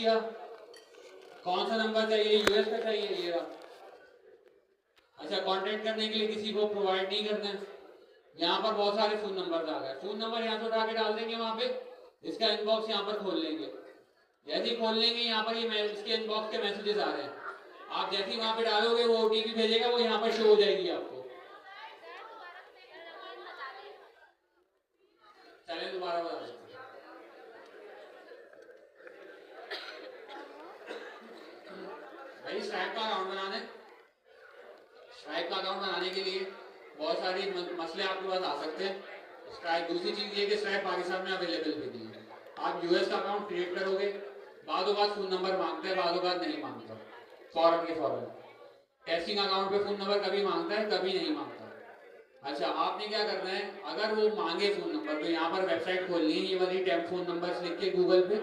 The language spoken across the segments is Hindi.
दिया, कौन सा नंबर चाहिए, यूएस का चाहिए, ये रहा। अच्छा, कांटेक्ट करने के लिए किसी को प्रोवाइड नहीं करना है। यहाँ पर बहुत सारे फोन नंबर आ गए, फोन नंबर यहाँ से उठा के डाल देंगे वहां पे, इसका इनबॉक्स यहाँ पर खोल लेंगे। जैसे ही खोल लेंगे यहाँ पर ये इसके इनबॉक्स के मैसेजेस आ रहे हैं, आप जैसे ही वहां पे डालोगे वो ओटीपी भेजेगा, वो यहाँ पर शो हो जाएगी आपको। चले दोबारा बता दें। भाई स्ट्राइप का अकाउंट बनाने, स्ट्राइप का अकाउंट बनाने के लिए बहुत सारे मसले आपके पास आ सकते हैं। स्ट्राइप, दूसरी चीज ये कि स्ट्राइप पाकिस्तान में अवेलेबल भी नहीं है। आप यूएस का अकाउंट क्रिएट करोगे, बादों बात फोन नंबर मांगता है, बादों बात नहीं मांगता, फौरन के फौरन। टेस्टिंग अकाउंट पे फोन नंबर कभी मांगता है, कभी नहीं मांगता। अच्छा, आपने क्या करना है, अगर वो मांगे फोन नंबर तो यहाँ पर वेबसाइट खोलनी है, ये वाली टैब फोन नंबर लिख के गूगल पे,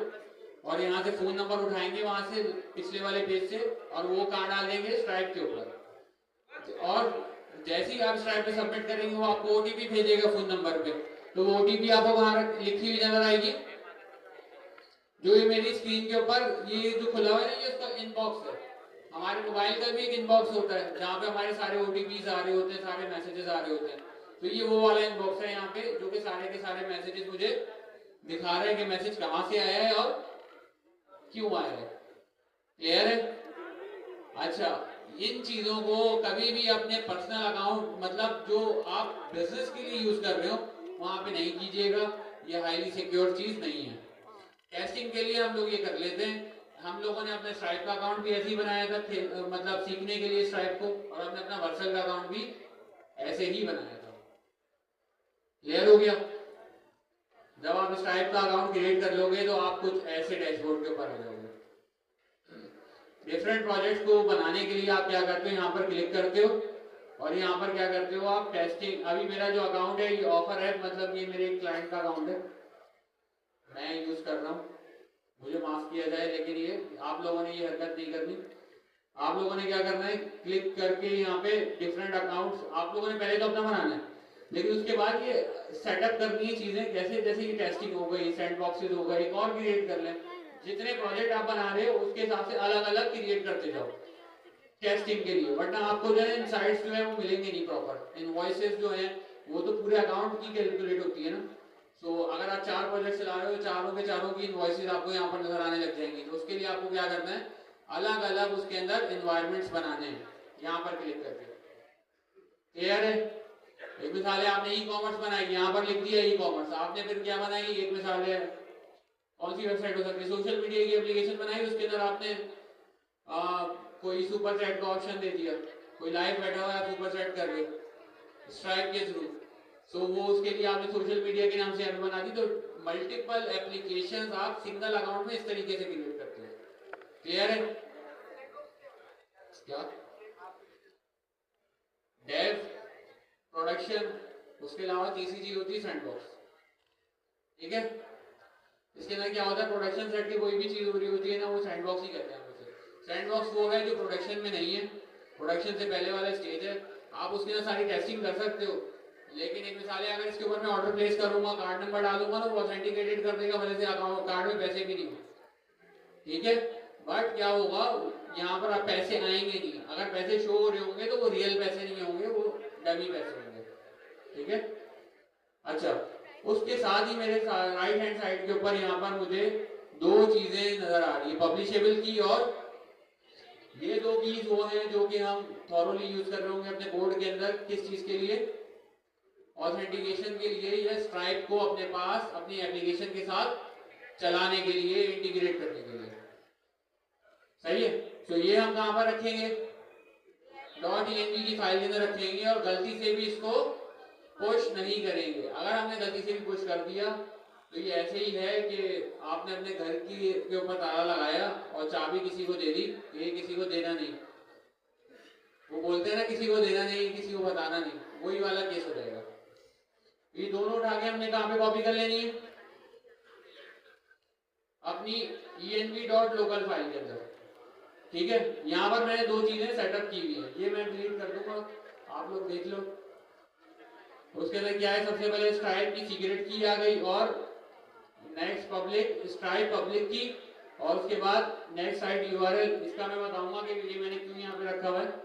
और यहाँ से फोन नंबर उठाएंगे वहां से पिछले वाले पेज से, और वो कहाँ डालेंगे, स्ट्राइप के ऊपर। और जैसे ही आप स्ट्राइप पे सबमिट करेंगे वो आपको ओटीपी भेजेगा फोन नंबर पे, तो वो ओटीपी आपको वहां लिखी हुई नजर आएगी। जो ये मेरी स्क्रीन के ऊपर ये जो खुला हुआ है, ये उसका इनबॉक्स है। हमारे मोबाइल का भी एक इनबॉक्स होता है जहाँ पे हमारे सारे ओटीपीज आ रहे होते हैं, सारे मैसेजेस आ रहे होते हैं। तो ये वो वाला इनबॉक्स है यहाँ पे, जो कि सारे के सारे मैसेजेस मुझे दिखा रहे हैं कि मैसेज कहाँ से आया है और क्यों आया है। क्लियर है? अच्छा, इन चीजों को कभी भी अपने पर्सनल अकाउंट, मतलब जो आप बिजनेस के लिए यूज कर रहे हो, वहां पे नहीं कीजिएगा। ये हाईली सिक्योर चीज नहीं है। टेस्टिंग के लिए हम लोग ये कर लेते हैं। हम लोगों ने अपने स्ट्राइप का अकाउंट भी ऐसे ही बनाया था, मतलब सीखने के लिए स्ट्राइप को, और हमने अपना वर्चुअल का अकाउंट भी ऐसे ही बनाया था। क्लियर हो गया? जब आप स्ट्राइप का अकाउंट क्रिएट कर लोगे तो आप कुछ ऐसे डैशबोर्ड के ऊपर आ जाओगे। डिफरेंट प्रोजेक्ट को बनाने के लिए आप क्या करते हो, यहाँ पर क्लिक करते हो और यहाँ पर क्या करते हो आप, टेस्टिंग। अभी मेरा जो अकाउंट है ये ऑफर है, मतलब ये मेरे क्लाइंट का अकाउंट है, मैं यूज कर रहा हूँ, मुझे माफ किया जाए, लेकिन ये आप लोगों ने ये हरकत नहीं करनी। आप लोगों ने क्या करना है, क्लिक करके यहाँ पे डिफरेंट अकाउंट्स आप लोगों ने पहले तो अपना बनाना है, लेकिन उसके बाद ये सेटअप करनी है चीजें, जैसे जैसे ये टेस्टिंग हो गई, सैंड बॉक्सेस हो गए, एक और क्रिएट कर लें। जितने प्रोजेक्ट आप बना रहे हो उसके हिसाब से अलग अलग क्रिएट करते जाओ टेस्टिंग के लिए, वरना आपको जो है इनसाइट्स जो है वो मिलेंगे नहीं प्रॉपर। इनवॉइसेस जो है वो तो पूरे अकाउंट की कैलकुलेट होती है ना। तो अगर आप 4 प्रोजेक्ट चला रहे हो, चारों के चारों की इनवॉइसेस आपको यहाँ पर नजर आने लग जाएंगी। तो उसके लिए आपको क्या करना है, अलग अलग उसके अंदर एनवायरनमेंट्स बनाने हैं, यहाँ पर क्लिक करके। क्लियर है? एक मिसाल है, आपने ई कॉमर्स बनाई, यहाँ पर लिख दिया ई कॉमर्स। आपने फिर क्या बनाई, एक मिसाल है कौन सी वेबसाइट हो सकती है, सोशल मीडिया की एप्लीकेशन बनाई, उसके अंदर आपने कोई सुपर चैट का ऑप्शन दे दिया, कोई लाइव बैठा हुआ है सुपर चैट कर रहे हो स्ट्राइप के थ्रू, तो वो उसके लिए आपने सोशल मीडिया के नाम से ऐप बना दी। तो मल्टीपल एप्लीकेशंस आप सिंगल अकाउंट में इस तरीके से क्रिएट करते हो। क्लियर है? क्या डेव प्रोडक्शन, उसके अलावा तीसरी चीज होती है सैंडबॉक्स। ठीक है? इसके अंदर क्या होता है, प्रोडक्शन सेट की कोई भी चीज हो रही होती है ना, वो सैंडबॉक्स ही कहते हैं। सैंडबॉक्स वो है जो प्रोडक्शन में नहीं है, प्रोडक्शन से पहले वाला स्टेज है। आप उसके अंदर सारी टेस्टिंग कर सकते हो, लेकिन एक मिसाल है, अगर इसके ऊपर मैं ऑर्डर प्लेस करूंगा, कार्ड नंबर डालूंगा ना, वो ऑथेंटिकेटेड कर देगा, भले से अकाउंट कार्ड में पैसे भी नहीं हो। ठीक है? बट क्या होगा, यहाँ पर आप पैसे आएंगे नहीं। अगर पैसे शो हो रहे होंगे तो वो रियल पैसे नहीं होंगे, वो डमी पैसे होंगे। ठीक है? अच्छा, उसके साथ ही मेरे राइट हैंड साइड के ऊपर यहाँ पर मुझे 2 चीजें नजर आ रही है, पब्लिशेबल की, और ये 2 कीज वो हैं जो कि हम थॉरोली यूज कर रहे होंगे अपने कोड के अंदर। किस चीज के लिए? ऑथेंटिकेशन के लिए, या स्ट्राइप को अपने पास अपनी एप्लीकेशन के साथ चलाने के लिए, इंटीग्रेट करने के लिए। सही है? तो ये हम कहां पर रखेंगे, .env की फाइल के अंदर रखेंगे, और गलती से भी इसको पुश नहीं करेंगे। अगर हमने गलती से भी पुश कर दिया तो ये ऐसे ही है कि आपने अपने घर की के ऊपर ताला लगाया और चाबी किसी को दे दी, ये किसी को देना नहीं। वो बोलते हैं ना, किसी को देना नहीं, किसी को बताना नहीं, वही वाला केस हो जाएगा। ये दोनों उठा के हमने कहां पे कॉपी कर लेनी है, अपनी env.local फाइल के अंदर। ठीक है? यहां पर मैंने 2 चीजें सेटअप की हुई है, ये मैं डिलीट कर दूंगा, आप लोग देख लो। उसके अंदर क्या है, सबसे पहले स्ट्राइप की सीक्रेट की आ गई, और नेक्स्ट पब्लिक, स्ट्राइप पब्लिक की और उसके बाद नेक्स्ट साइट यूआरएल, इसका मैं बताऊंगा कि ये मैंने क्यों यहाँ पे रखा हुआ है।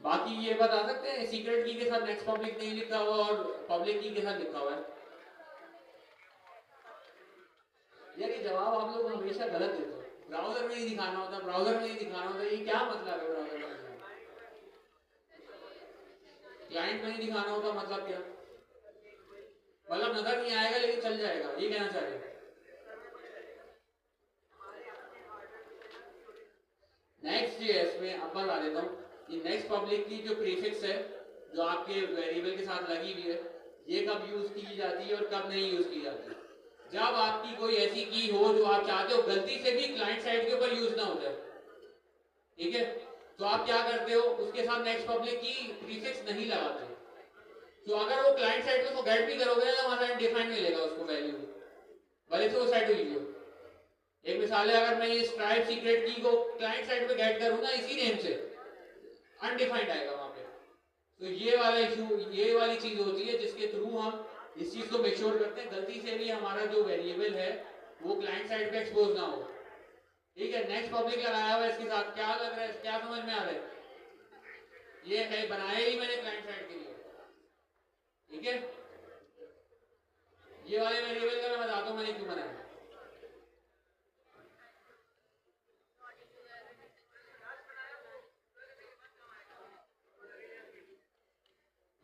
बाकी ये बता सकते हैं सीक्रेट की के साथ नेक्स्ट पब्लिक नहीं लिखा हुआ और पब्लिक की के साथ लिखा हुआ है। यार ये जवाब आप लोग हमेशा गलत देते हो। ब्राउजर में ही दिखाना होता, ब्राउजर में ही दिखाना होता, ये क्या मतलब है ब्राउजर में? क्लाइंट में नहीं दिखाना होता मतलब क्या? मतलब नजर नहीं आएगा लेकिन चल जाएगा, ये कहना चाह रहे हैं। नेक्स्ट जेएस में अब बता देता हूँ कि नेक्स्ट पब्लिक की जो प्रीफिक्स है जो आपके वेरिएबल के साथ लगी हुई है, ये कब यूज की जाती है और कब नहीं यूज की जाती है। जब आपकी कोई ऐसी की हो जो आप चाहते हो गलती से भी क्लाइंट साइड के ऊपर यूज ना हो जाए, ठीक है, तो आप क्या करते हो, उसके साथ नेक्स्ट पब्लिक की प्रीफिक्स नहीं लगाते। तो अगर वो क्लाइंट साइड में गेट भी करोगे ना, वहां डिफाइन मिलेगा उसको वैल्यू, भले से वो साइड हुई हो। एक मिसाल है, अगर मैं ये स्ट्राइप सीक्रेट की को क्लाइंट साइड पे गेट करूँ ना इसी नेम से, अनडिफाइंड आएगा वहां पे। तो ये वाला इशू, ये वाली चीज होती है जिसके थ्रू हम इस चीज को मेक श्योर करते हैं गलती से भी हमारा जो वेरिएबल है वो क्लाइंट साइड पे एक्सपोज ना हो। ठीक है, नेक्स्ट पब्लिक लगाया हुआ है, इसके साथ क्या लग रहा है, क्या समझ में आ रहा है? ये है बनाया ही मैंने क्लाइंट साइड के लिए, ठीक है। ये वाले वेरिएबल का मैं बताता हूँ मैंने क्यों बनाया।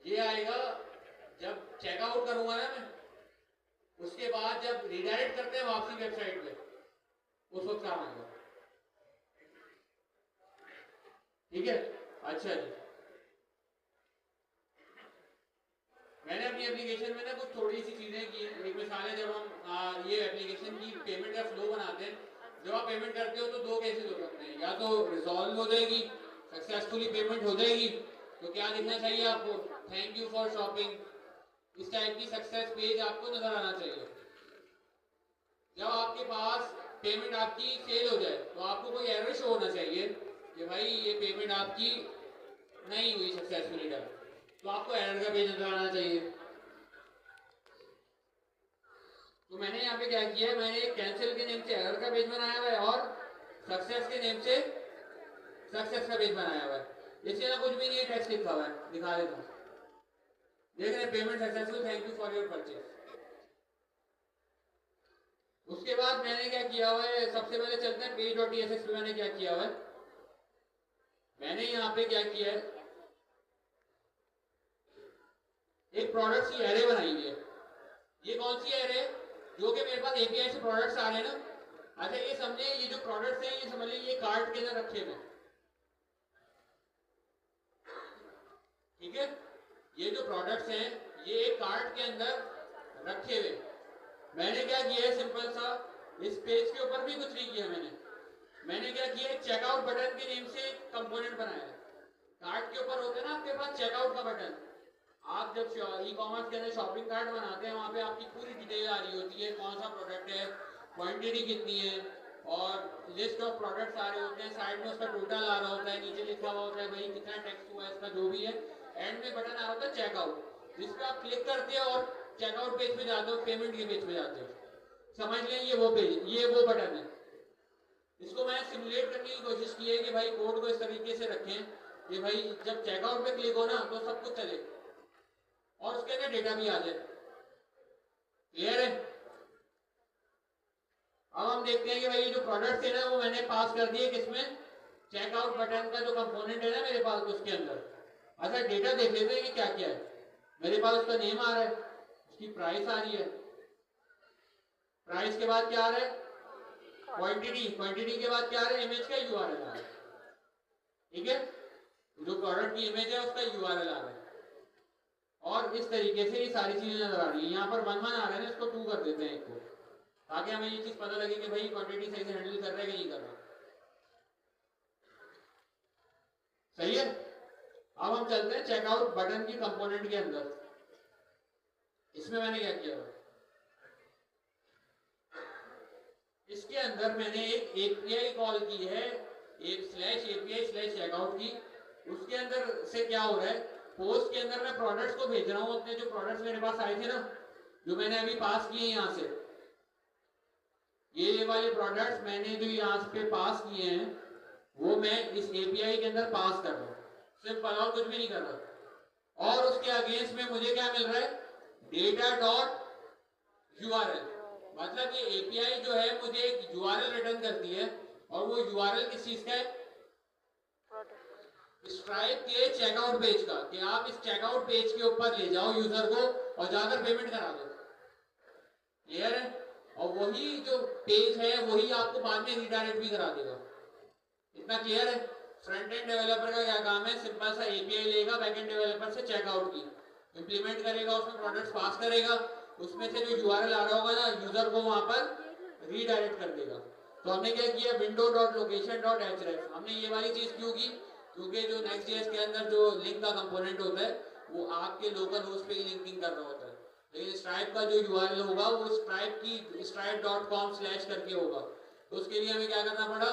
ये आएगा जब चेकआउट करूंगा ना मैं, उसके बाद जब रिडायरेक्ट करते हैं वापसी वेबसाइट पे, उस वक्त काम आएगा। ठीक है, अच्छा जी। मैंने अपनी एप्लीकेशन में ना कुछ थोड़ी सी चीजें की। एक मिसाल है, जब हम ये एप्लीकेशन की पेमेंट का फ्लो बनाते हैं, जब आप पेमेंट करते हो तो दो केसेस हो सकते हैं, या तो रिजॉल्व हो जाएगी, सक्सेसफुली पेमेंट हो जाएगी, तो क्या लिखना चाहिए आपको, थैंक यू फॉर शॉपिंग, इस टाइप की सक्सेस पेज आपको नजर आना चाहिए। जब आपके पास पेमेंट आपकी फेल हो जाए तो आपको कोई एरर शो होना चाहिए कि भाई ये पेमेंट आपकी नहीं हुई सक्सेसफुली डन, तो आपको एरर का पेज नजर आना चाहिए। तो मैंने यहाँ पे क्या किया है, मैंने कैंसिल के नेम से एरर का पेज बनाया हुआ है और सक्सेस के नेम से सक्सेस का पेज बनाया हुआ है। इससे ना कुछ भी नहीं, टेक्स्ट लिखा हुआ है, दिखा देता हूँ। देख रहे हैं, payment successful, thank you for your purchase. उसके बाद मैंने क्या किया हुआ है, सबसे पहले चलते हैं page.tsx पे। मैंने क्या किया हुआ है, मैंने यहाँ पे क्या किया है, एक प्रोडक्ट्स की एरे बनाई हुई है। ये कौन सी एरे है, जो कि मेरे पास एपीआई से प्रोडक्ट्स आ रहे हैं ना। अच्छा ये समझे, ये जो प्रोडक्ट्स हैं ये समझ लीजिए कार्ट के अंदर रखे हुए, ठीक है। ये जो प्रोडक्ट्स हैं ये एक कार्ट के अंदर रखे हुए। मैंने क्या किया है, सिंपल सा, इस पेज के ऊपर भी कुछ नहीं किया मैंने क्या किया, चेकआउट बटन के नेम से कंपोनेंट बनाया है। कार्ट के ऊपर होता है ना आपके पास चेकआउट का बटन, आप जब ई कॉमर्स के अंदर शॉपिंग कार्ट बनाते हैं वहां पे आपकी पूरी डिटेल आ रही होती है, कौन सा प्रोडक्ट है, क्वांटिटी कितनी है, और लिस्ट ऑफ प्रोडक्ट्स आ रहे होते हैं, साइड में उसका टोटल आ रहा होता है, नीचे लिखा हुआ होता है भाई कितना टैक्स हुआ है इसका, जो भी है। एंड में बटन आ रहा होता है चेकआउट, जिस पे आप क्लिक करते हो और चेकआउट पेज पे जाते हो, पेमेंट के पेज पे जाते हो। समझ लें ये वो पेज, ये वो बटन है। इसको मैंने सिमुलेट करने की कोशिश की है कि भाई कोड को इस तरीके से रखें कि भाई जब चेकआउट पे क्लिक हो ना तो सब कुछ चले और उसके अंदर डेटा भी आ जाए। क्लियर है? अब हम देखते हैं कि भाई ये जो प्रोडक्ट है ना वो मैंने पास कर दिए किसमें, चेकआउट बटन का जो कंपोनेंट है ना मेरे पास उसके अंदर। अच्छा डेटा देख लेते हैं कि क्या क्या है। मेरे पास उसका नेम आ रहा है, उसकी प्राइस आ रही है, प्राइस के बाद क्या आ रहा है, क्वांटिटी के बाद क्या आ रहा है, इमेज का यूआरएल आ रहा है। ठीक है, जो प्रोडक्ट की इमेज है उसका यूआरएल आ रहा है। और इस तरीके से ये सारी चीजें नजर आ रही है। यहाँ पर 1 1 आ रहे हैं, इसको 2 कर देते हैं एक को, ताकि हमें ये चीज पता लगे कि भाई क्वांटिटी सही से हैंडल कर रहा है कि नहीं कर रहा। सही है। अब हम चलते हैं चेकआउट बटन की कंपोनेंट के अंदर। इसमें मैंने क्या किया, इसके अंदर मैंने एक एपीआई कॉल की है, एक /API/checkout की। उसके अंदर से क्या हो रहा है, पोस्ट के अंदर मैं प्रोडक्ट्स को भेज रहा हूँ, अपने जो प्रोडक्ट्स मेरे पास आए थे ना, जो मैंने अभी पास किए यहाँ से, ये वाले प्रोडक्ट्स मैंने जो यहाँ पे पास किए हैं वो मैं इस एपीआई के अंदर पास कर रहा हूँ, सिंपल, और कुछ भी नहीं कर रहा। और उसके अगेंस्ट में मुझे क्या मिल रहा है, डेटा डॉट यूआरएल, मतलब ये एपीआई जो है मुझे एक यूआरएल रिटर्न करती है, और वो यूआरएल किस चीज का है, स्ट्राइप के चेकआउट पेज का, कि आप इस चेकआउट पेज के ऊपर ले जाओ यूजर को और जाकर पेमेंट करा दो। क्लियर है? और वही जो पेज है वही आपको बाद में रिडायरेक्ट भी करा देगा। इतना क्लियर है? फ्रंट एंड डेवलपर का क्या काम है, सिंपल सा एपीआई लेगा बैक एंड डेवलपर से, चेकआउट की इंप्लीमेंट करेगा, उसमें प्रोडक्ट्स पास करेगा, उसमें से जो यूआरएल आ रहा होगा ना यूजर को वहां पर रीडायरेक्ट कर देगा। तो हमने क्या किया, window dot location dot href, हमने ये वाली चीज क्यों की, क्योंकि जो नेक्स्ट.js के अंदर जो लिंक का कंपोनेंट होता है वो आपके लोकल होस्ट पे ही लिंकिंग कर रहा होता है, लेकिन स्ट्राइप का जो यूआरएल होगा वो स्ट्राइप की stripe.com/ करके होगा। तो उसके लिए हमें क्या करना पड़ा,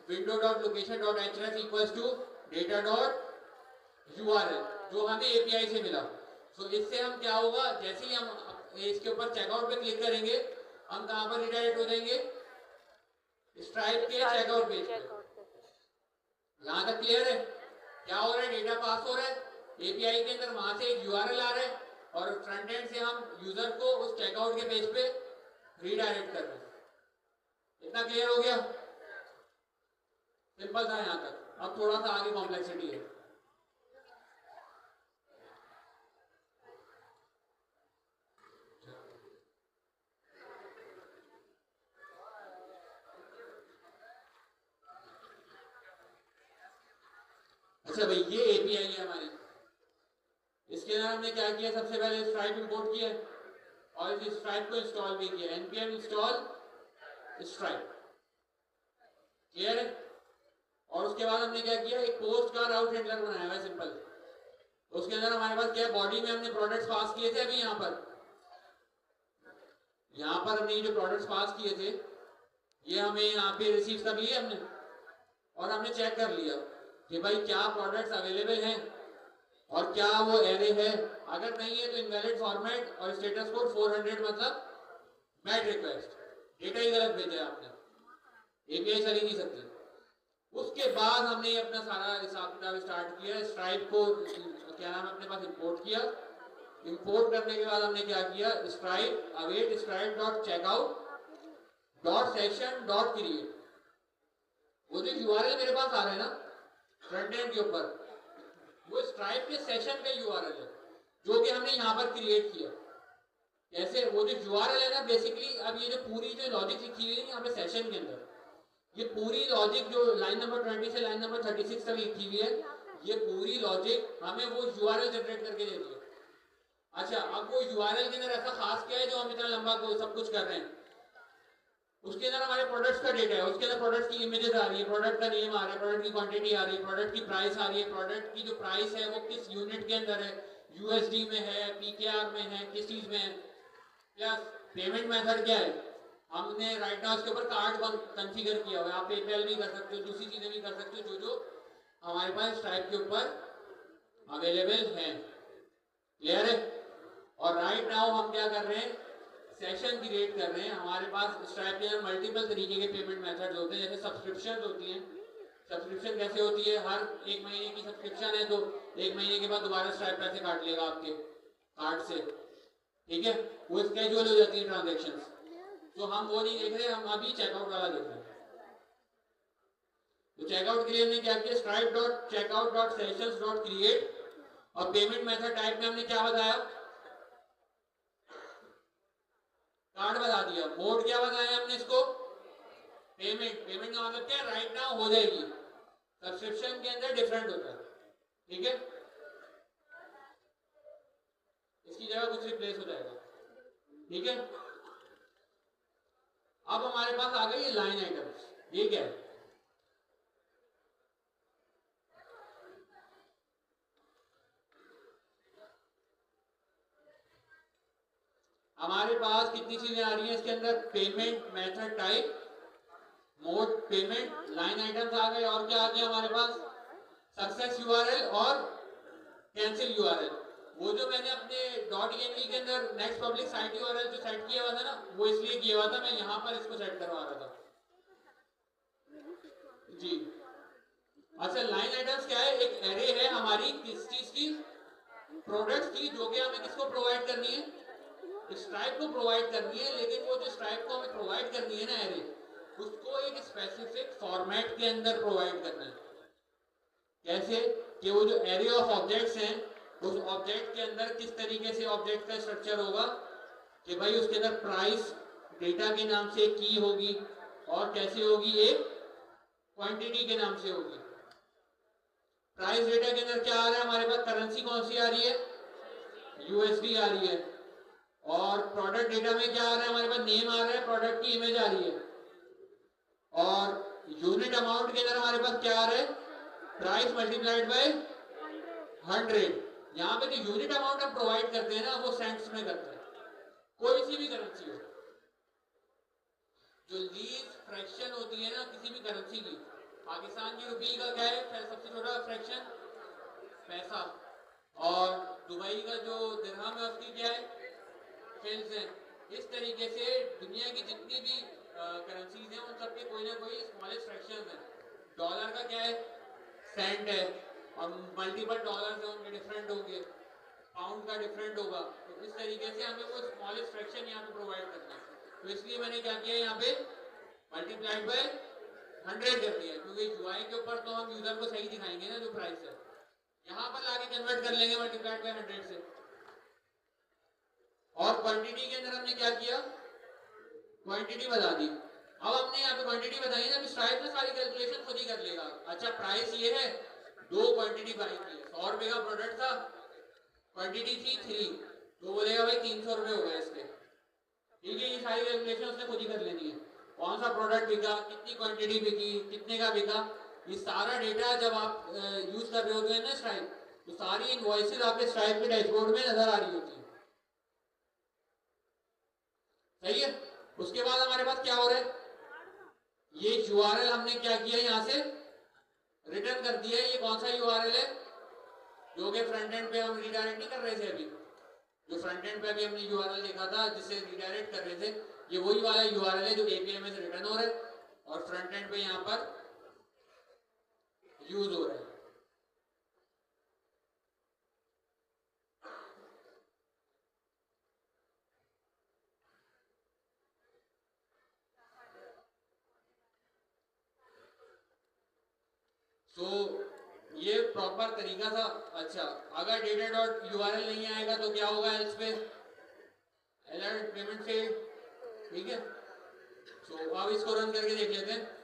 window dot location dot href equals to data dot URL जो हमें एपीआई से मिला। तो इससे हम क्या होगा, जैसे ही हम इसके ऊपर चेकआउट पे क्लिक करेंगे हम कहां पर रिडायरेक्ट हो जाएंगे, स्ट्राइप के चेकआउट पेज पे। यहां तक क्लियर है? क्या हो रहा है, डेटा पास हो रहा है एपीआई के अंदर, वहां से एक यूआरएल आ रहा है और फ्रंट एंड से हम यूजर को उस चेकआउट के पेज पे रीडायरेक्ट कर रहे हैं। इतना क्लियर हो गया? सिंपल था यहां तक। अब थोड़ा सा आगे कॉम्प्लेक्सिटी है। अच्छा भाई, ये एपीआई है हमारी, इसके अंदर हमने क्या किया, सबसे पहले स्ट्राइप इंपोर्ट किया और इस स्ट्राइप को इंस्टॉल भी किया, npm इंस्टॉल स्ट्राइप। क्लियर है? और उसके बाद हमने क्या किया, एक पोस्ट का राउट हैंडलर बनाया हुआ है सिंपल। तो उसके अंदर हमारे पास क्या है, बॉडी में हमने प्रोडक्ट्स पास किए थे, अभी यहाँ पर हमने जो प्रोडक्ट्स पास किए थे ये हमें यहाँ पे रिसीव कर लिए हमने, और हमने चेक कर लिया कि भाई क्या प्रोडक्ट्स अवेलेबल हैं और क्या वो एरे है। अगर नहीं है तो इनवैलिड फॉर्मेट और स्टेटस कोड 400, मतलब मैट रिक्वेस्ट, डेटा ही गलत भेजा है आपने, एपीआई चल ही नहीं सकती। उसके बाद हमने अपना सारा हिसाब किताब स्टार्ट किया, स्ट्राइप को क्या नाम अपने पास इंपोर्ट किया। इंपोर्ट करने के बाद हमने क्या किया, Stripe await Stripe dot checkout dot session dot create, वो जो यूआरएल मेरे पास आ रहा है ना फ्रंट एंड के ऊपर, वो स्ट्राइप के सेशन का यूआरएल है जो कि हमने यहाँ पर क्रिएट किया। कैसे, वो जो यूआरएल है ना बेसिकली, अब ये जो पूरी जो लॉजिक लिखी हुई है यहाँ पे सेशन के अंदर, ये पूरी लॉजिक जो लाइन नंबर 20 से लाइन नंबर 36 तक लिखी हुई है, ये पूरी लॉजिक हमें वो यूआरएल जनरेट करके देती है। अच्छा, अब वो यूआरएल के अंदर ऐसा खास क्या है जो हम इतना लंबा सब कुछ कर रहे हैं, उसके अंदर हमारे प्रोडक्ट्स का डेटा है, उसके अंदर प्रोडक्ट्स की इमेजेस आ रही है, प्रोडक्ट का नेम आ रहा है, प्रोडक्ट की क्वांटिटी आ रही है, प्रोडक्ट की प्राइस आ रही है, प्रोडक्ट की जो प्राइस है वो किस यूनिट के अंदर है, यूएसडी में है, पीकेआर में है, किस चीज में है, प्लस पेमेंट मेथड क्या है, हमने राइट नाउ इसके ऊपर कार्ड कॉन्फ़िगर किया हुआ है। आप पेपैल भी कर सकते हो, दूसरी चीजें भी कर सकते हो जो जो हमारे पास स्ट्राइप के ऊपर अवेलेबल है। क्लियर है? और राइट नाउ हम क्या कर रहे हैं, सेशन क्रिएट कर रहे हैं। हमारे पास स्ट्राइप के अंदर मल्टीपल तरीके के पेमेंट मेथड्स होते हैं, जैसे सब्सक्रिप्शन होती हैं। सब्सक्रिप्शन कैसे होती है, हर एक महीने की सब्सक्रिप्शन है तो एक महीने के बाद दोबारा स्ट्राइप पैसे काट लेगा आपके कार्ड से, ठीक है, वो स्केड्यूल हो जाती है ट्रांजेक्शन्स। तो हम वो नहीं देख रहे, हम अभी चेकआउट वाला देख रहे हैं। तो चेकआउट के लिए हमने क्या किया, Stripe dot checkout dot sessions dot create, और पेमेंट मेथड टाइप में हमने क्या बताया, कार्ड बता दिया। मोड क्या बताया हमने इसको, पेमेंट। पेमेंट का मतलब क्या, राइट नाउ हो जाएगी। सब्सक्रिप्शन के अंदर डिफरेंट होता है, ठीक है, इसकी जगह कुछ रिप्लेस हो जाएगा, ठीक है। अब हमारे पास आ गई लाइन आइटम्स। ये क्या है, हमारे पास कितनी चीजें आ रही हैं इसके अंदर, payment method type, mode payment, line items आ गए, और क्या आ गया हमारे पास, सक्सेस यूआरएल और कैंसिल यूआरएल। वो जो मैंने अपने .env के अंदर नेक्स्ट पब्लिक साइट यूआरएल जो सेट किया हुआ था ना, वो इसलिए किया हुआ था, मैं यहाँ पर इसको सेट करवा रहा था जी। अच्छा, लाइन आइटम्स क्या है? एक एरे है हमारी किस चीज की? प्रोडक्ट्स की, जो कि हमें किसको प्रोवाइड करनी है? स्ट्राइप को प्रोवाइड करनी है। लेकिन वो जो स्ट्राइप को हमें प्रोवाइड करनी है ना एरे, उसको एक स्पेसिफिक फॉर्मेट के अंदर प्रोवाइड करना है। कैसे? कि वो जो एरे ऑफ ऑब्जेक्ट्स हैं, उस ऑब्जेक्ट के अंदर किस तरीके से ऑब्जेक्ट का स्ट्रक्चर होगा कि भाई उसके अंदर प्राइस डेटा के नाम से की होगी, और कैसे होगी? एक क्वांटिटी के नाम से होगी। प्राइस डेटा के अंदर क्या आ रहा है हमारे पास? करेंसी कौन सी आ रही है? यूएसडी आ रही है। और प्रोडक्ट डेटा में क्या आ रहा है हमारे पास? नेम आ रहा है, प्रोडक्ट की इमेज आ रही है। और यूनिट अमाउंट के अंदर हमारे पास क्या आ रहा है? Price multiplied by 100। यहाँ पे जो यूनिट अमाउंट हम प्रोवाइड करते हैं ना, वो सेंट्स में करते हैं, कोई सी भी करेंसी हो। जो लीज फ्रैक्शन होती है ना किसी भी करेंसी की, पाकिस्तान की रुपये का क्या है सबसे छोटा फ्रैक्शन? पैसा। और दुबई का जो दिरहम है उसकी क्या है? फेल्स है। इस तरीके से दुनिया की जितनी भी करेंसीज हैं उन सबके कोई ना कोई स्मॉलेस्ट फ्रैक्शन है। डॉलर का क्या है? सेंट है। और मल्टीपल डॉलर्स हैं, उनके डिफरेंट होंगे। पाउंड का डिफरेंट होगा। तो इस तरीके से हमें वो स्मॉलेस्ट फ्रैक्शन यहाँ पे प्रोवाइड करना है। तो इसलिए मैंने क्या किया यहाँ पे? मल्टीप्लाइड बाय 100 कर दिया, क्योंकि यूआई के ऊपर तो हम यूजर को सही दिखाएंगे ना जो प्राइस है। यहाँ पर लाके कन्वर्ट कर लेंगे मल्टीप्लाइड बाय 100 से। और क्वांटिटी के अंदर हमने क्या किया? क्वांटिटी बता दी। अब हमने यहाँ पे क्वांटिटी बताई ना, स्ट्राइप में सारी कैलकुलेशन खुद ही कर लेगा। अच्छा, प्राइस ये है, 2 क्वांटिटी बाई की है, 100 रुपए का प्रोडक्ट था, क्वांटिटी थी 3, तो बोलेगा भाई 300 रुपए हो गए इसके। ठीक है, ये सारी कैलकुलेशन उसने खुद ही कर लेनी है। कौन सा प्रोडक्ट बिका, कितनी क्वांटिटी बिकी, कितने का बिका, ये सारा डेटा जब आप यूज कर रहे होते हैं ना स्ट्राइप, तो सारी इनवॉइसेस आपके स्ट्राइप के डैशबोर्ड में नजर आ रही होती है। सही है। उसके बाद हमारे पास क्या हो रहा है? ये यूआरएल हमने क्या किया, यहां से रिटर्न कर दिया। ये कौन सा यूआरएल है? जो कि फ्रंट एंड पे हम रिडायरेक्ट नहीं कर रहे थे अभी, जो फ्रंट एंड पे भी हमने यूआरएल देखा था जिसे रिडायरेक्ट कर रहे थे, ये वही वाला यूआरएल है जो एपीआई में से रिटर्न हो रहा है और फ्रंट एंड पे यहाँ पर यूज हो रहा है। तो ये प्रॉपर तरीका था। अच्छा, अगर डेटा डॉट यूआरएल नहीं आएगा तो क्या होगा? एल्स पे अलर्ट पेमेंट फेल। ठीक है, तो अब इसको रन करके देख लेते हैं।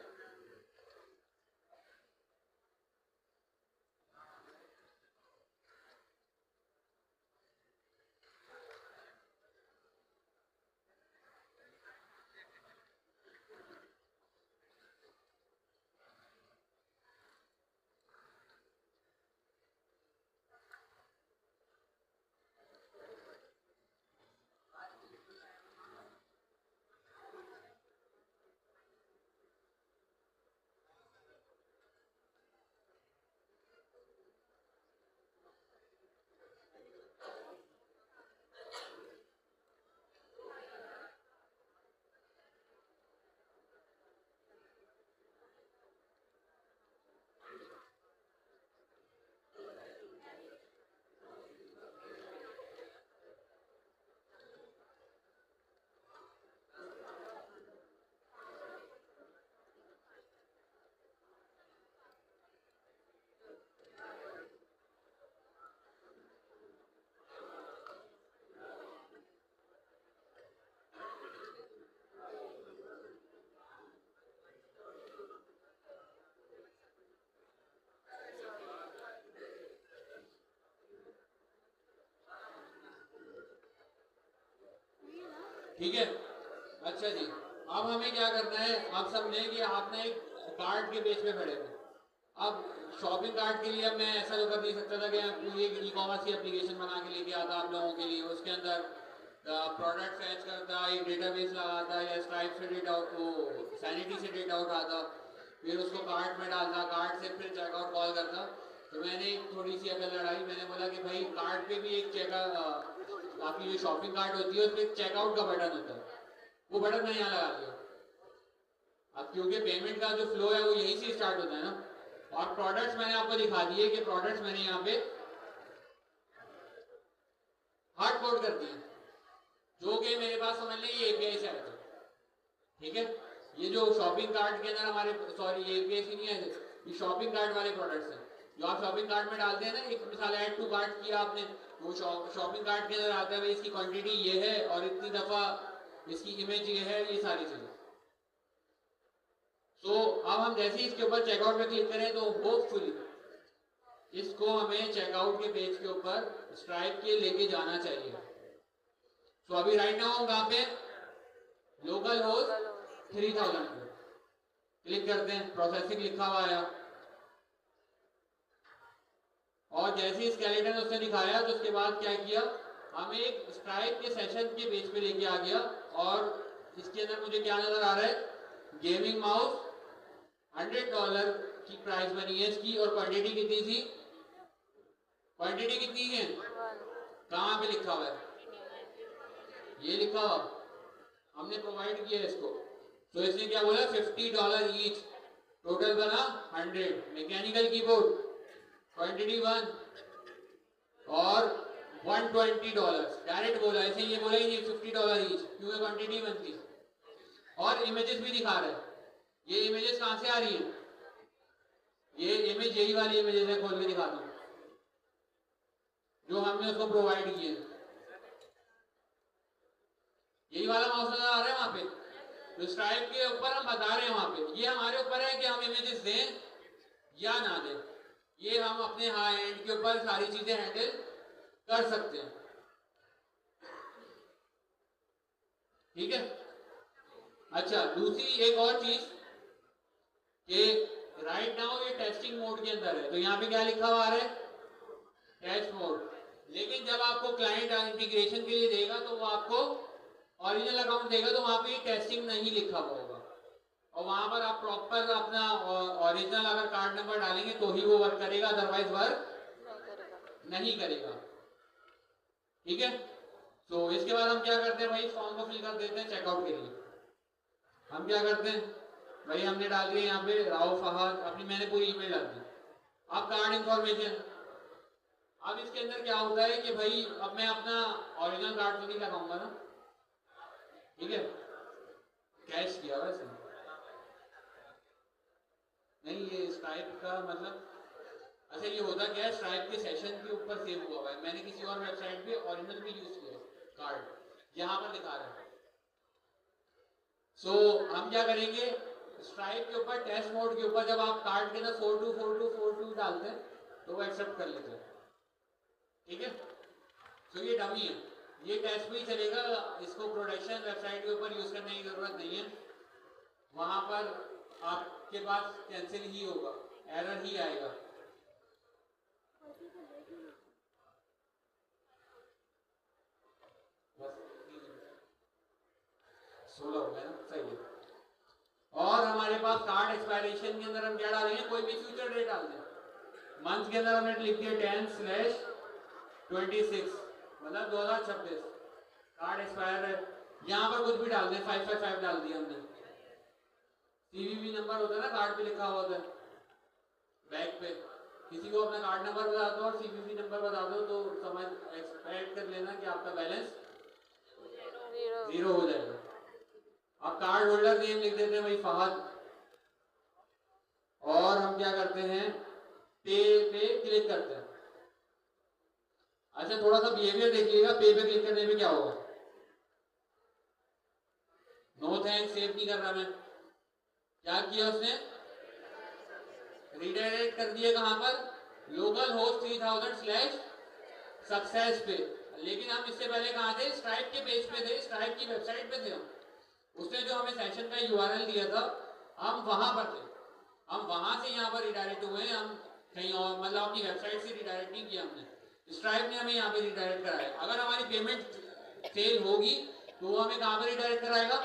ठीक है। अच्छा जी, अब हमें क्या करना है? आप समझे कि आप ना एक कार्ड के बेस पे खड़े थे। अब शॉपिंग कार्ट के लिए अब मैं ऐसा तो कर नहीं सकता था कि एक ई कॉमर्स की एप्लीकेशन बना के लेके आता आप लोगों के लिए, उसके अंदर प्रोडक्ट फैच करता, एक डेटाबेस लगाता या स्ट्राइप से डेटा सैनिटी से डेटा उठाता, फिर उसको कार्ट में डालता, कार्ट से फिर चेकआउट कॉल करता। तो मैंने थोड़ी सी अगर लड़ाई, मैंने बोला कि भाई कार्ड पे भी एक आपकी जो शॉपिंग कार्ड होती है उसमें चेकआउट का बटन होता है, वो बटन मैंने यहाँ लगा दिया। अब क्योंकि पेमेंट का जो फ्लो है वो यहीं से स्टार्ट होता है ना, और प्रोडक्ट्स मैंने आपको दिखा दिए कि प्रोडक्ट्स मैंने यहाँ पे हार्ड कोड कर दिए, जो कि मेरे पास समझ लें ये एपीआई से आए थे। ठीक है, ये जो शॉपिंग कार्ड के अंदर हमारे, सॉरी ये एपीआई से नहीं है, ये शॉपिंग कार्ड वाले प्रोडक्ट्स हैं जो आप शॉपिंग कार्ड में डालते हैं ना। एक मिसाल ऐड टू कार्ट किया आपने, वो शॉपिंग कार्ड के अंदर आता है भाई इसकी क्वांटिटी ये है और इतनी दफा इसकी इमेज ये है, ये सारी चीजें। तो अब हम जैसे ही इसके ऊपर चेकआउट पे क्लिक करें तो होपफुली इसको हमें चेकआउट के पेज के ऊपर स्ट्राइप के लेके जाना चाहिए। तो अभी राइट नाउ हम कहाँ पे, लोकल होस्ट 3000 पे क्लिक करते हैं, प्रोसेसिंग लिखा हुआ आया, और जैसे ही स्केलेटन उसने दिखाया तो उसके बाद क्या किया, हमें एक स्ट्राइप के सेशन के पेज पे लेके आ गया, और इसके अंदर मुझे क्या नजर आ रहा है, गेमिंग माउस $100 की प्राइस बनी है इसकी, और क्वांटिटी कितनी थी, क्वांटिटी कितनी है, कहाँ पे लिखा हुआ है, ये लिखा हुआ हमने प्रोवाइड किया इसको। तो इसने क्या बोला, $50 ईच, टोटल बना 100। मैकेनिकल कीबोर्ड क्वांटिटी 1 और $120 डायरेक्ट बोला, ऐसे ये बोला ही नहीं $50 ईच, क्योंकि क्वांटिटी 1 थी। और इमेजेस भी दिखा रहा है, ये इमेजेस कहां से आ रही है, ये इमेज यही वाली इमेजेस है, खोल के दिखाता हूं जो हमने उसको प्रोवाइड किए, यही वाला माउस नजर आ रहा है वहां पे, तो स्ट्राइप के ऊपर हम बता रहे हैं वहां पे, ये हमारे ऊपर है कि हम इमेजेस दें या ना दें, ये हम अपने हाई एंड के ऊपर सारी चीजें हैंडल कर सकते हैं। ठीक है, अच्छा दूसरी एक और चीज कि राइट नाउ ये टेस्टिंग मोड के अंदर है, तो यहाँ पे क्या लिखा हुआ है, टेस्ट मोड। लेकिन जब आपको क्लाइंट इंटीग्रेशन के लिए देगा तो वो आपको ओरिजिनल अकाउंट देगा, तो वहां पे टेस्टिंग नहीं लिखा हुआ होगा, और वहां पर आप प्रॉपर अपना ओरिजिनल अगर कार्ड नंबर डालेंगे तो ही वो वर्क करेगा, अदरवाइज वर्क नहीं करेगा। ठीक है, तो इसके बाद हम क्या करते हैं भाई, फॉर्म को फिल कर देते हैं चेकआउट के लिए। हम क्या करते हैं भाई, हमने डाल दिया यहाँ पे राव फहाद अपनी, मैंने पूरी ईमेल डाल दी। अब कार्ड इंफॉर्मेशन, अब इसके अंदर क्या होता है कि भाई अब मैं अपना ओरिजिनल कार्ड तो नहीं लगाऊंगा ना, ठीक है, कैश किया हुआ है नहीं, ये स्ट्राइप का मतलब, अच्छा ये होता क्या है, स्ट्राइप के सेशन के ऊपर सेव हुआ है, मैंने किसी और वेबसाइट पे ओरिजिनल भी यूज किया कार्ड, यहाँ पर दिखा रहा है। सो हम क्या करेंगे, स्ट्राइप के ऊपर टेस्ट मोड के ऊपर जब आप कार्ड के अंदर 424242 डालते हैं तो वो एक्सेप्ट कर लेते हैं। ठीक है, तो ये डमी है, ये टेस्ट भी चलेगा, इसको प्रोडक्शन वेबसाइट के ऊपर यूज करने की जरूरत नहीं है, वहां पर आपके पास कैंसिल ही होगा, एरर ही आएगा। बस 16 हो गया ना, सही है। और हमारे पास कार्ड एक्सपायरेशन के अंदर हम क्या डालेंगे, कोई भी फ्यूचर डेट डाल दें, मंथ के अंदर हमने लिख दिया 10/26 मतलब 2026, कार्ड एक्सपायर है, यहाँ पर कुछ भी डाल दें, 555 डाल दिया हमने, सीवीवी नंबर होता है ना कार्ड पे लिखा हुआ होता है बैक पे, किसी को अपना कार्ड नंबर बता दो और सीवीवी नंबर बता दो तो समझ एक्सपेक्ट कर लेना कि आपका बैलेंस 0 हो जाएगा। अब कार्ड होल्डर नेम लिख देते हैं भाई फहद, और हम क्या करते हैं, पे पे क्लिक करते हैं। अच्छा थोड़ा सा बिहेवियर देखिएगा, पे पे क्लिक करने पे क्या होगा, नो थैंक्स सेव नहीं कर रहा मैं, क्या किया उसने, रिडायरेक्ट कर दिया कहां पर, लोकल होस्ट 3000/सक्सेस पे। लेकिन हम इससे पहले कहां थे, स्ट्राइप के पेज पे थे, स्ट्राइप की वेबसाइट पे थे हम, उसने जो हमें सेशन का यूआरएल दिया था हम वहां पर थे, हम वहां से यहाँ पर रिडायरेक्ट हुए, हम कहीं और मतलब अपनी वेबसाइट से रिडायरेक्ट नहीं किया हमने, स्ट्राइप ने हमें यहाँ पे रिडायरेक्ट कराया। अगर हमारी पेमेंट फेल होगी तो वो हमें कहां पर रिडायरेक्ट कराएगा,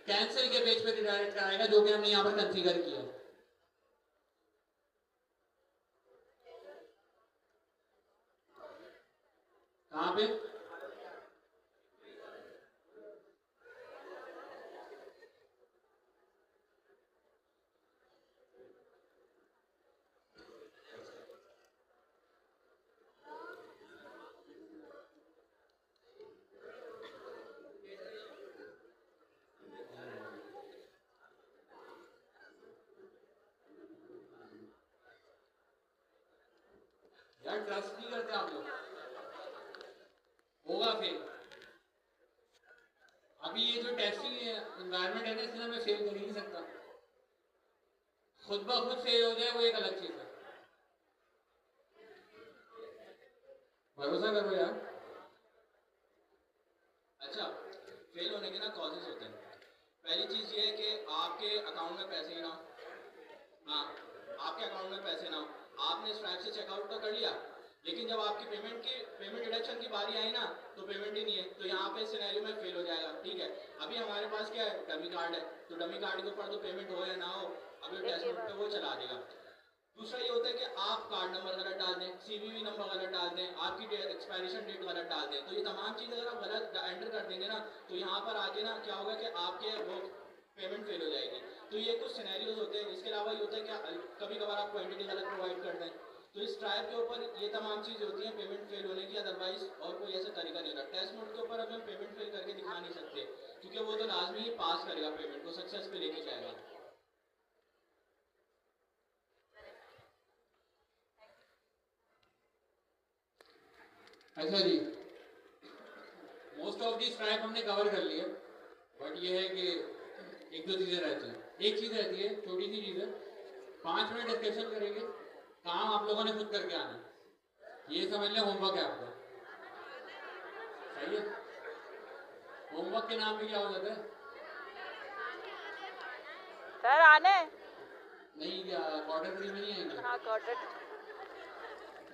कैंसिल के पेज पे रिडायरेक्ट कराएगा, जो कि हमने यहाँ पर कॉन्फ़िगर किया। यहाँ पे यार ट्रस्ट नहीं करते आप लोग, होगा फिर। अभी ये जो टेस्टिंग एनवायरनमेंट है ना, इसमें मैं फेल कर ही नहीं सकता। खुद ब खुद फेल हो जाए वो एक अलग चीज है। भरोसा करो यार। अच्छा, फेल होने के ना कॉजेज होते हैं। पहली चीज ये है कि आपके अकाउंट में पैसे ही ना हो। हाँ, आपके अकाउंट में पैसे ना हो, आपने स्ट्राइप से चेकआउट तो कर लिया, लेकिन जब आपकी पेमेंट डिडक्शन की बारी आई ना, तो पेमेंट ही नहीं है, तो यहाँ पे सिनेरियो में फेल हो जाएगा। ठीक है, अभी हमारे पास क्या है, डमी कार्ड है, तो डमी कार्ड के ऊपर तो पेमेंट हो या ना हो, अभी टेस्ट मोड पे वो चला देगा। दूसरा ये होता है कि आप कार्ड नंबर गलत डाल दें, सीवीवी नंबर गलत डाल दें, आपकी एक्सपायरेशन डेट गलत डाल दें, तो ये तमाम चीज़ अगर आप गलत एंटर कर देंगे ना, तो यहाँ पर आके ना क्या होगा कि आपके वो पेमेंट फेल हो जाएगी। तो ये कुछ सिनेरियोज होते हैं। इसके अलावा ये होता है कि कभी कभार आप क्वांटिटी गलत प्रोवाइड कर दें, तो इस ट्राइब के ऊपर ये तमाम चीज़ होती हैं पेमेंट फेल होने की। अदरवाइज और कोई ऐसा तरीका नहीं होता। टेस्ट मोड के ऊपर अब हम पेमेंट फेल करके दिखा नहीं सकते, क्योंकि वो तो लाजमी ही पास करेगा, पेमेंट को सक्सेस पे लेके जाएगा। अच्छा जी, मोस्ट ऑफ दी स्ट्राइप हमने कवर कर लिया, बट ये है कि एक दो चीज़ें रहती हैं। एक चीज़ रहती है, छोटी सी चीज़ है, 5 मिनट डिस्कशन करेंगे, काम आप लोगों ने खुद करके आना, ये समझ लें होमवर्क है आपका। सही है? होमवर्क के नाम पे क्या हो जाता है सर? आने नहीं, क्या क्वार्टर 3 में नहीं आएंगे? हाँ, क्वार्टर।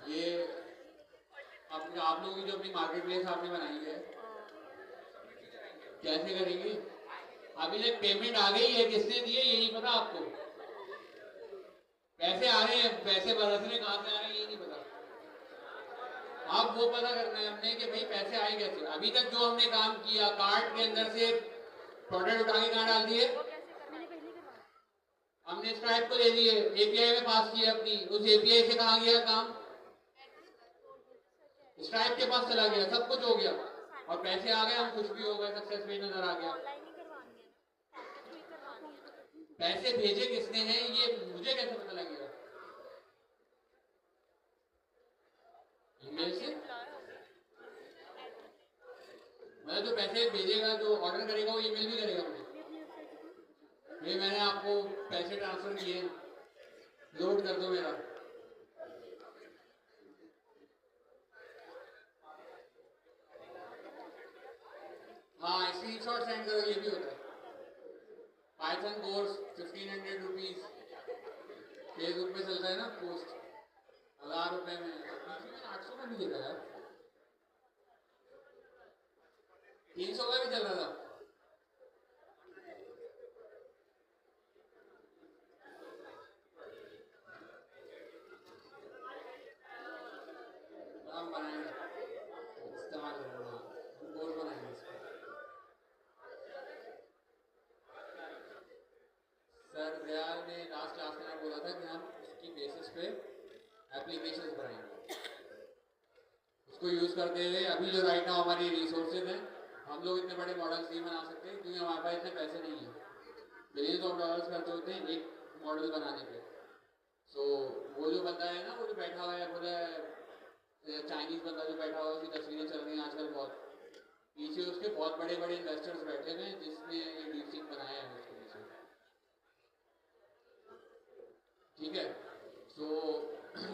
ये आप लोगों की जो अपनी मार्केट प्लेस आपने बनाई है, कैसे करेंगे? अभी तक पेमेंट आ गई है, किसने दी है ये नहीं पता आपको। पैसे आ रहे हैं, पैसे बरसने कहाँ से आ रहे हैं ये नहीं पता। अब वो पता करना है हमने कि भाई पैसे आए कैसे। अभी तक जो हमने काम किया, कार्ट के अंदर से प्रोडक्ट उठा के कहाँ डाल दिए, हमने स्ट्राइप को दे दिए, एपीआई में पास किया अपनी, उस एपीआई से कहाँ गया काम, स्ट्राइप के पास चला गया, सब कुछ हो गया और पैसे आ गए, हम खुश भी हो गए, सक्सेस भी नजर आ गया। पैसे भेजे किसने हैं ये मुझे कैसे पता लगेगा? ईमेल से। मतलब जो पैसे भेजेगा, जो ऑर्डर करेगा, वो ईमेल भी करेगा मुझे, ये मैंने आपको पैसे ट्रांसफर किए, लोड कर दो मेरा। हाँ, स्क्रीनशॉट सेंड करो, ये भी होता है। पाइथन कोर्स 1500 रुपीज, फेसबुक पे चलता है ना पोस्ट, 1000 रुपए में, 800 में भी देता यार, 300 का भी चल रहा था। हम बनाएंगे, इस्तेमाल करेंगे, कोर्स बनाएंगे इसका। सर दयाल ने लास्ट क्लास में बोला था कि हम उसकी बेसिस पे एप्लीकेशंस बनाएंगे, उसको यूज़ करते हुए। अभी जो राइट नाउ हमारी रिसोर्सेज हैं, हम लोग इतने बड़े मॉडल्स नहीं बना सकते, क्योंकि हमारे पास इतने पैसे नहीं हैं। बिलियंस ऑफ डॉलर्स खर्च होते हैं एक मॉडल बनाने पे। सो वो जो बंदा है ना, वो जो बैठा हुआ है, बोला चाइनीज़ बंदा जो बैठा हुआ है, उसकी तस्वीरें चल रही हैं आजकल बहुत, पीछे उसके बहुत बड़े बड़े इन्वेस्टर्स बैठे हुए हैं जिसने ये डीपसीक बनाया है उसके पीछे। ठीक है, सो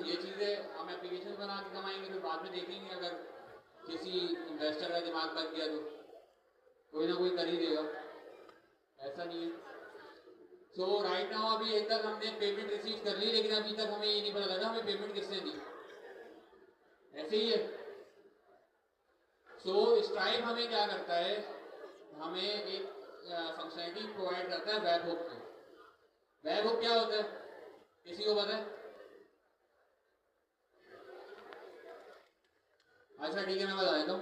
ये चीज़ें हम एप्लीकेशन बना के कमाएंगे, फिर बाद में देखेंगे अगर किसी इन्वेस्टर का दिमाग बन गया तो कोई ना कोई कर ही देगा, ऐसा नहीं है। सो राइट नाउ अभी एक तक हमने पेमेंट रिसीव कर ली, लेकिन अभी तक हमें ये नहीं पता लगा हमें पेमेंट किसने दी, ऐसे ही है। सो स्ट्राइप हमें क्या करता है, हमें एक फंक्शनलिटी प्रोवाइड करता है वेब हुक की। वेब हुक क्या होता है, किसी को पता है? अच्छा ठीक है, मैं बता देता हूँ।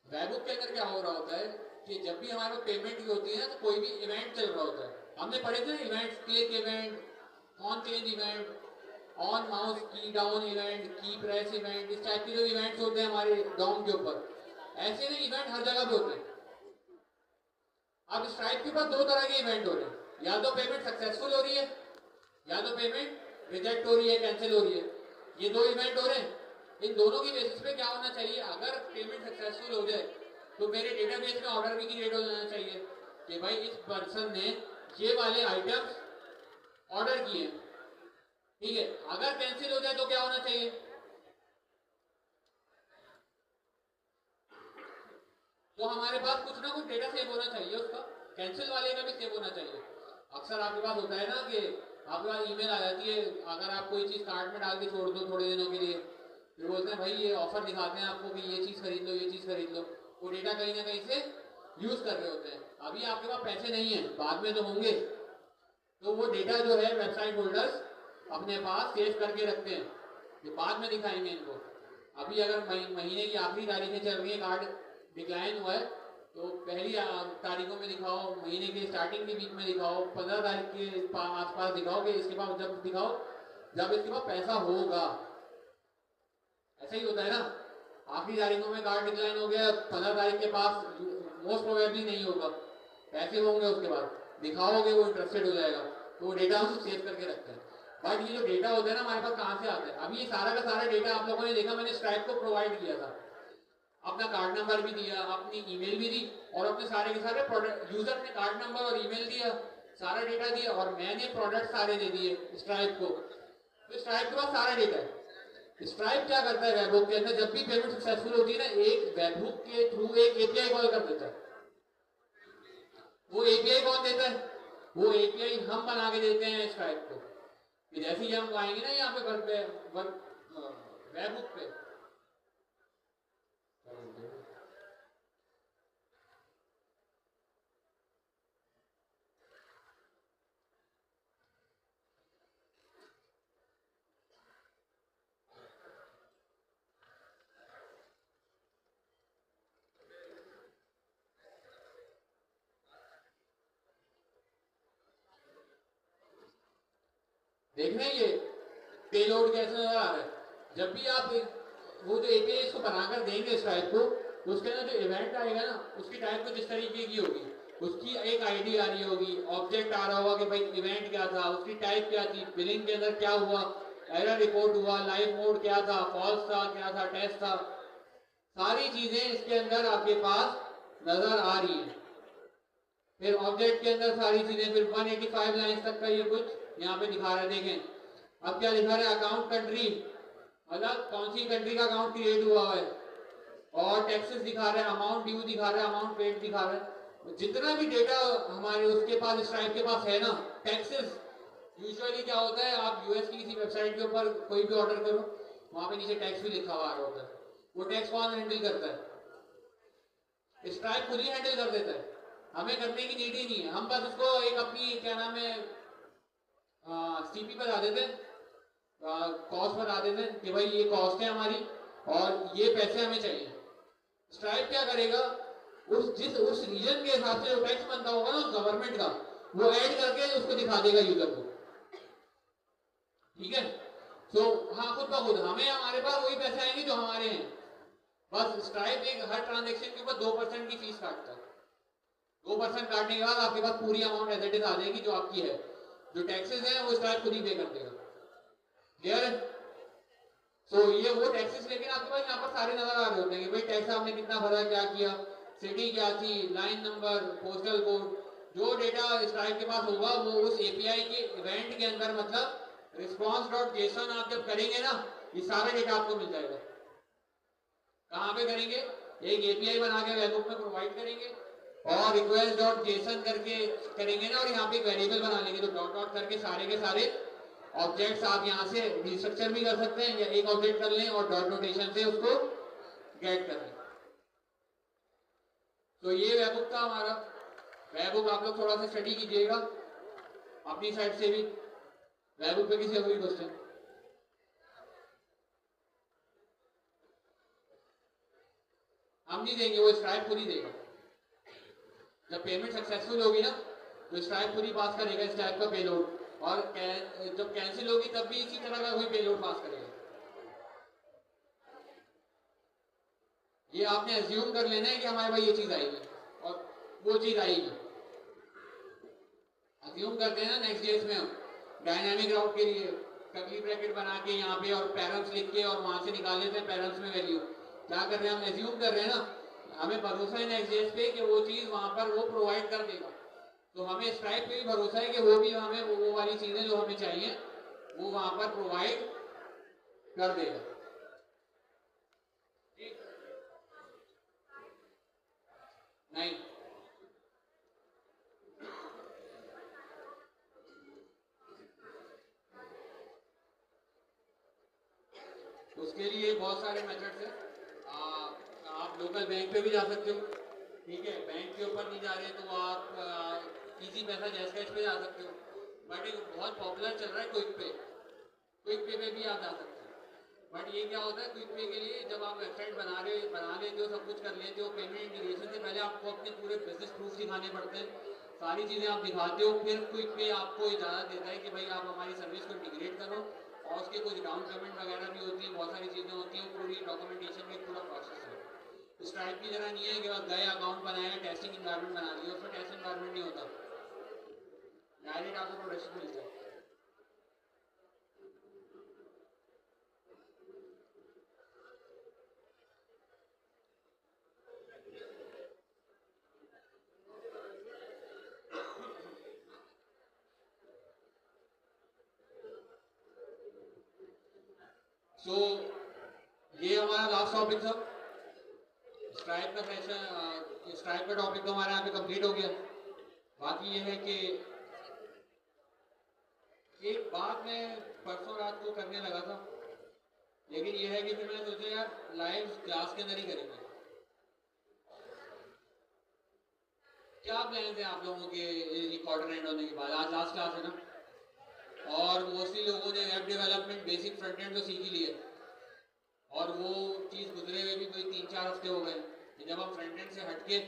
वेबबुक के अंदर क्या हो रहा होता है कि जब भी हमारे पास पेमेंट की होती है ना, तो कोई भी इवेंट चल रहा होता है। हमने पढ़े थे events, click event, on change event, on mouse की डाउन इवेंट, की प्रेस इवेंट, इस टाइप के जो इवेंट्स होते हैं हमारे डॉम के ऊपर, ऐसे ना इवेंट हर जगह पे होते हैं। अब स्ट्राइप के पास दो तरह के इवेंट हो रहे हैं, या तो पेमेंट सक्सेसफुल हो रही है, या तो पेमेंट रिजेक्ट हो रही है, कैंसिल हो रही है। ये दो इवेंट हो रहे हैं। इन दोनों की बेसिस पे क्या होना चाहिए, अगर पेमेंट सक्सेसफुल हो जाए तो मेरे डेटाबेस में ऑर्डर भी क्रिएट हो जाना चाहिए कि भाई इस पर्सन ने ये वाले आइटम्स ऑर्डर किए, ठीक है। अगर कैंसिल हो जाए तो क्या होना चाहिए, तो हमारे पास कुछ ना कुछ डेटा सेव होना चाहिए, उसका कैंसिल वाले का भी सेव होना चाहिए। अक्सर आपके पास होता है ना कि आपके पास ईमेल आ जाती है, अगर आप कोई चीज़ कार्ट में डाल के छोड़ दो थोड़े दिनों के लिए, फिर बोलते हैं भाई ये ऑफर दिखाते हैं आपको कि ये चीज़ खरीद लो, ये चीज़ खरीद लो। वो डेटा कहीं ना कहीं से यूज़ कर रहे होते हैं। अभी आपके पास पैसे नहीं है, बाद में तो होंगे, तो वो डेटा जो है वेबसाइट होल्डर्स अपने पास सेव करके रखते हैं कि बाद में दिखाएंगे इनको। अभी अगर महीने की आखिरी तारीखें चल रही है, कार्ड डिक्लाइन हुआ है, तो पहली तारीखों में दिखाओ, महीने के स्टार्टिंग के बीच में दिखाओ, 15 तारीख के आसपास दिखाओ, कि इसके बाद जब दिखाओ जब इसके पास पैसा होगा। ऐसा ही होता है ना, आखिरी तारीखों में कार्ड डिक्लाइन हो गया, 15 तारीख के पास मोस्ट प्रोबेबली नहीं होगा, पैसे होंगे उसके बाद दिखाओगे, वो इंटरेस्टेड हो जाएगा, तो वो डेटा हम सेव करके रखते हैं। बट ये जो डेटा होता है ना हमारे पास कहाँ से आता है, अभी ये सारा का सारा डेटा आप लोगों ने देखा, मैंने स्ट्राइप को प्रोवाइड किया था, अपना कार्ड नंबर भी दिया, अपनी ईमेल भी दी, और अपने सारे के सारे प्रोडक्ट, यूजर ने कार्ड नंबर और ईमेल दिया, सारा डेटा दिया, और मैंने प्रोडक्ट सारे दे दिए स्ट्राइप को। तो स्ट्राइप के पास सारा डेटा है। स्ट्राइप क्या करता है वेबहुक के अंदर, जब भी पेमेंट सक्सेसफुल होती है ना, एक वेबहुक के थ्रू एक एपीआई कॉल कर देता है। वो एपीआई कौन देता है, वो एपीआई हम बना के देते हैं स्ट्राइप को। जैसे ही हम आएंगे ना यहाँ पे वेबहुक पे, देख रहे हैं ये पेलोड कैसे नजर आ रहा है। जब भी आप वो जो एपीआई इसको बनाकर देंगे स्ट्राइप को, तो उसके अंदर जो इवेंट आएगा ना, उसकी टाइप कुछ इस तरीके की होगी, उसकी एक आईडी आ रही होगी, ऑब्जेक्ट आ रहा होगा कि भाई इवेंट क्या था, उसकी टाइप क्या थी, बिलिंग के अंदर क्या हुआ, एरर रिपोर्ट हुआ, लाइव मोड क्या था, फॉल्स था, क्या था, टेस्ट था, सारी चीजें इसके अंदर आपके पास नजर आ रही है। फिर ऑब्जेक्ट के अंदर सारी चीजें, फिर 185 लाइन तक का ये कुछ यहाँ पे दिखा रहा है। देखें अब क्या दिखा रहा है, अकाउंट कंट्री, मतलब कौन सी कंट्री का अकाउंट क्रिएट हुआ है, और टैक्सेस दिखा रहा है, अमाउंट ड्यू दिखा रहा है, अमाउंट पेड दिखा रहा है। जितना भी डेटा हमारे उसके पास स्ट्राइप के पास है ना, टैक्सेस यूजुअली क्या होता है, आप यूएस की किसी वेबसाइट के ऊपर कोई भी ऑर्डर करो, वहां पे नीचे टैक्स भी लिखा हुआ आ रहा होता है। वो टैक्स कौन हैंडल करता है, स्ट्राइप खुद ही हैंडल कर देता है, हमें करने की नीड ही नहीं है। हम बस उसको एक अपनी क्या नाम है सीपी बता देते हैं, कॉस्ट बता देते हैं कि भाई ये कॉस्ट है हमारी और ये पैसे हमें चाहिए। स्ट्राइप क्या करेगा, उस रीजन के हिसाब से जो टैक्स बनता होगा ना गवर्नमेंट का, वो ऐड करके उसको दिखा देगा यूजर को, ठीक है। तो हाँ, खुद ब खुद हमें हमारे पास वही पैसे आएंगे जो हमारे हैं। बस स्ट्राइप एक हर ट्रांजेक्शन के ऊपर 2% की फीस काटता है। 2% काटने के बाद आपके पास पूरी अमाउंट एज इट इज आ जाएगी जो आपकी है। जो टैक्सेस है वो स्ट्राइप खुद ही पे कर देगा। क्लियर है? तो ये वो टैक्सेस, लेकिन आपके पास यहाँ पर सारे नजर आ रहे होते हैं कि भाई टैक्स आपने कितना भरा, क्या किया, सिटी क्या थी, लाइन नंबर, पोस्टल कोड। जो डेटा स्ट्राइप के पास होगा वो उस एपीआई के इवेंट के अंदर, मतलब response.json आप जब करेंगे ना, ये सारा डेटा आपको मिल जाएगा। कहाँ पे करेंगे, एक एपीआई बना के वेबहुक में प्रोवाइड करेंगे और request.json करके करेंगे ना, और यहाँ पे एक वेरिएबल बना लेंगे, तो डॉट डॉट करके सारे के सारे ऑब्जेक्ट्स आप यहाँ से रिस्ट्रक्चर भी कर सकते हैं, या एक ऑब्जेक्ट कर लें और डॉट नोटेशन से उसको गेट कर लें। तो ये वेबहुक था हमारा। वेबहुक आप लोग थोड़ा सा स्टडी कीजिएगा अपनी साइड से भी। वेबहुक पे किसी का कोई क्वेश्चन? हम नहीं देंगे, वो स्ट्राइप खुद ही देगा। जब पेमेंट सक्सेसफुल होगी ना तो स्ट्राइप खुद ही पास करेगा इस टाइप का पेलोड, और जब कैंसिल होगी तब भी इसी तरह का कोई पेलोड पास करेगा। ये आपने एज्यूम कर लेना है कि हमारे पास ये चीज आएगी और वो चीज आएगी। अज्यूम करते हैं ना नेक्स्ट डेज में हम डायनामिक राउट के लिए कर्ली ब्रैकेट बना के यहाँ पे और पैरेंट्स लिख के और वहां से निकाल लेते हैं पैरेंट्स में वैल्यू। क्या कर रहे हैं हम, एज्यूम कर रहे हैं ना, हमें भरोसा है नेक्स्ट डेज पे कि वो चीज वहां पर वो प्रोवाइड कर देगा। तो हमें स्ट्राइप पे भी भरोसा है कि वो भी हमें वो वाली चीजें जो हमें चाहिए वो वहां पर प्रोवाइड कर देगा। नहीं, उसके लिए बहुत सारे मेथड्स हैं। आप लोकल बैंक पे भी जा सकते हो, ठीक है, बैंक के ऊपर नहीं जा रहे तो आप इजी पैसा जैस कैश पे जा सकते हो। बट एक बहुत पॉपुलर चल रहा है क्विक पे, क्विक पे भी आप जा सकते हो। बट ये क्या होता है, क्विक पे के लिए जब आप वेबसाइट बना लेते हो, सब कुछ कर लेते हो, पेमेंट इंटीग्रेशन से पहले आपको अपने पूरे बिजनेस प्रूफ दिखाने पड़ते हैं, सारी चीज़ें आप दिखाते हो, फिर क्विक पे आपको इजाज़त देता है कि भाई आप हमारी सर्विस को इंटीग्रेट करो, और उसके कुछ डाउन पेमेंट वगैरह भी होती है, बहुत सारी चीज़ें होती हैं, पूरी डॉक्यूमेंटेशन में पूरा प्रोसेस है। स्ट्राइप की जगह नहीं है कि बस गए अकाउंट बनाया, टेस्टिंग इन्वायरमेंट बना लिया, उसमें टेस्ट इन्वायरमेंट नहीं होता, डायरेक्ट आपको प्रोडक्शन मिलता है। सो ये हमारा लास्ट टॉपिक था स्ट्राइप का सेशन। स्ट्राइप का टॉपिक तो हमारा यहाँ पे कंप्लीट हो गया। बाकी ये है कि एक बात मैं परसों रात को करने लगा था, लेकिन ये है कि फिर मैंने सोचा यार लाइव क्लास के अंदर ही करेंगे। क्या प्लान है आप लोगों के क्वार्टर एंड होने के बाद? आज लास्ट क्लास है ना, और मोस्टली लोगों ने web development basic front end तो सीख ही लिया, और वो चीज़ गुजरे हुए भी कोई 3-4 हफ्ते हो गए जब हम फ्रंट एंड से हटके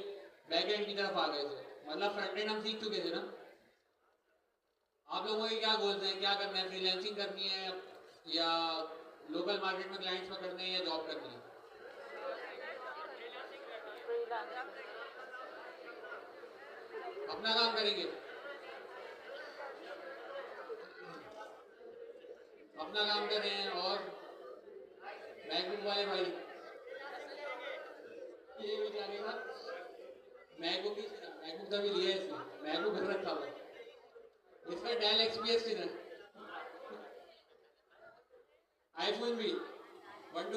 बैक एंड की तरफ आ गए थे। मतलब फ्रंट एंड हम सीख चुके थे ना। आप लोगों के क्या गोल्स हैं, क्या करना है, फ्रीलांसिंग करनी है या लोकल मार्केट में क्लाइंट्स पकड़ने हैं या जॉब करनी है? अपना काम करेंगे, अपना काम कर रहे हैं। और मैकबुक वाले भाई ये बेचारे ना मैकबुक तो भी लिया है इसने, मैकबुक घर रखा हुआ है, इसका डेल एक्सपीएस किधर, आईफोन भी 1